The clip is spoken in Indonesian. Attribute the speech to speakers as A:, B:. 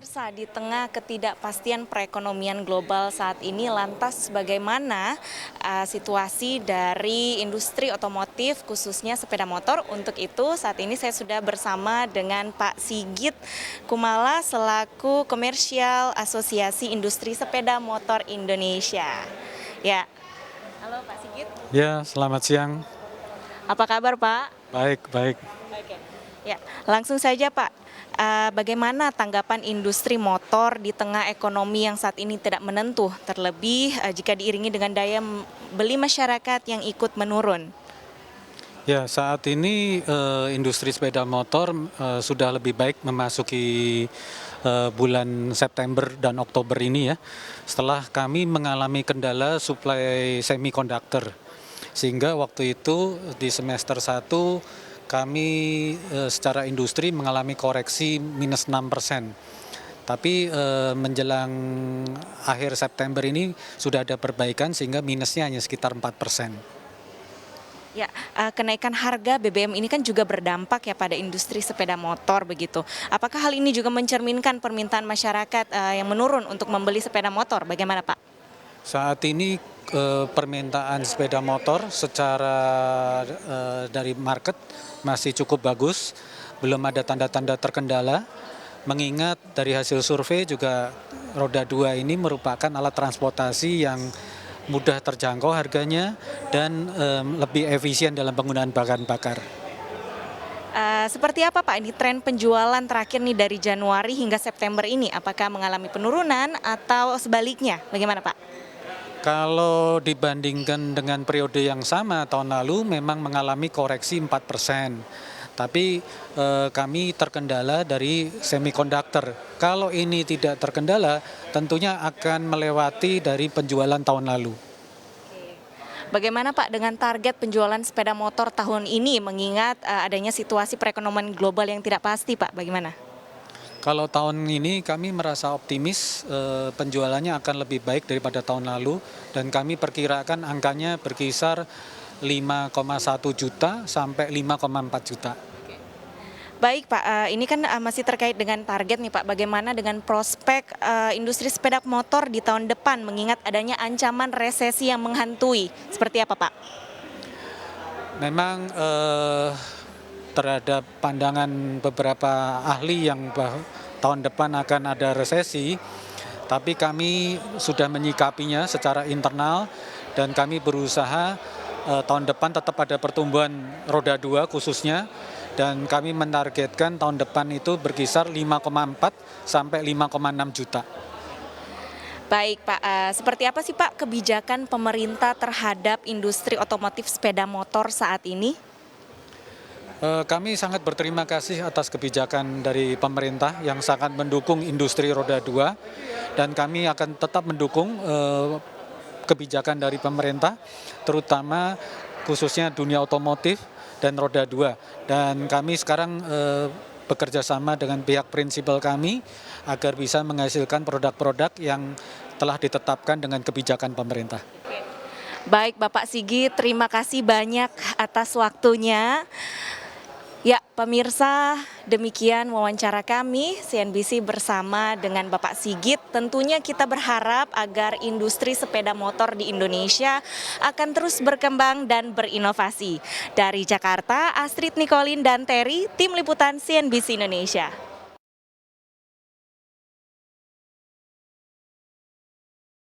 A: Pemirsa, di tengah ketidakpastian perekonomian global saat ini, lantas bagaimana situasi dari industri otomotif khususnya sepeda motor? Untuk itu saat ini saya sudah bersama dengan Pak Sigit Kumala selaku Komersial Asosiasi Industri Sepeda Motor Indonesia. Ya, halo Pak Sigit.
B: Ya, selamat siang.
A: Apa kabar Pak?
B: Baik, baik.
A: Oke. Ya, langsung saja Pak. Bagaimana tanggapan industri motor di tengah ekonomi yang saat ini tidak menentu, terlebih jika diiringi dengan daya beli masyarakat yang ikut menurun?
B: Ya, saat ini industri sepeda motor sudah lebih baik memasuki bulan September dan Oktober ini ya. Setelah kami mengalami kendala suplai semikonduktor. Sehingga waktu itu di semester 1 kami secara industri mengalami koreksi minus 6%. Tapi menjelang akhir September ini sudah ada perbaikan sehingga minusnya hanya sekitar 4%.
A: Ya, kenaikan harga BBM ini kan juga berdampak ya pada industri sepeda motor begitu. Apakah hal ini juga mencerminkan permintaan masyarakat yang menurun untuk membeli sepeda motor? Bagaimana Pak?
B: Saat ini permintaan sepeda motor secara dari market masih cukup bagus, belum ada tanda-tanda terkendala, mengingat dari hasil survei juga roda 2 ini merupakan alat transportasi yang mudah terjangkau harganya dan lebih efisien dalam penggunaan bahan bakar.
A: Seperti apa Pak ini tren penjualan terakhir nih dari Januari hingga September ini? Apakah mengalami penurunan atau sebaliknya? Bagaimana Pak?
B: Kalau dibandingkan dengan periode yang sama tahun lalu memang mengalami koreksi 4%. Tapi kami terkendala dari semikonduktor. Kalau ini tidak terkendala, tentunya akan melewati dari penjualan tahun lalu.
A: Bagaimana Pak dengan target penjualan sepeda motor tahun ini mengingat adanya situasi perekonomian global yang tidak pasti Pak? Bagaimana?
B: Kalau tahun ini kami merasa optimis penjualannya akan lebih baik daripada tahun lalu dan kami perkirakan angkanya berkisar 5,1 juta sampai 5,4 juta.
A: Baik Pak, ini kan masih terkait dengan target nih Pak, bagaimana dengan prospek industri sepeda motor di tahun depan mengingat adanya ancaman resesi yang menghantui, seperti apa Pak?
B: Memang terhadap pandangan beberapa ahli yang tahun depan akan ada resesi, tapi kami sudah menyikapinya secara internal dan kami berusaha tahun depan tetap ada pertumbuhan roda 2 khususnya dan kami menargetkan tahun depan itu berkisar 5,4 sampai 5,6 juta.
A: Baik Pak, seperti apa sih Pak kebijakan pemerintah terhadap industri otomotif sepeda motor saat ini?
B: Kami sangat berterima kasih atas kebijakan dari pemerintah yang sangat mendukung industri roda 2 dan kami akan tetap mendukung kebijakan dari pemerintah terutama khususnya dunia otomotif dan roda 2 dan kami sekarang bekerja sama dengan pihak prinsipal kami agar bisa menghasilkan produk-produk yang telah ditetapkan dengan kebijakan pemerintah.
A: Baik Bapak Sigit, terima kasih banyak atas waktunya. Ya, pemirsa, demikian wawancara kami CNBC bersama dengan Bapak Sigit. Tentunya kita berharap agar industri sepeda motor di Indonesia akan terus berkembang dan berinovasi. Dari Jakarta, Astrid Nicolin dan Terry, Tim Liputan CNBC Indonesia.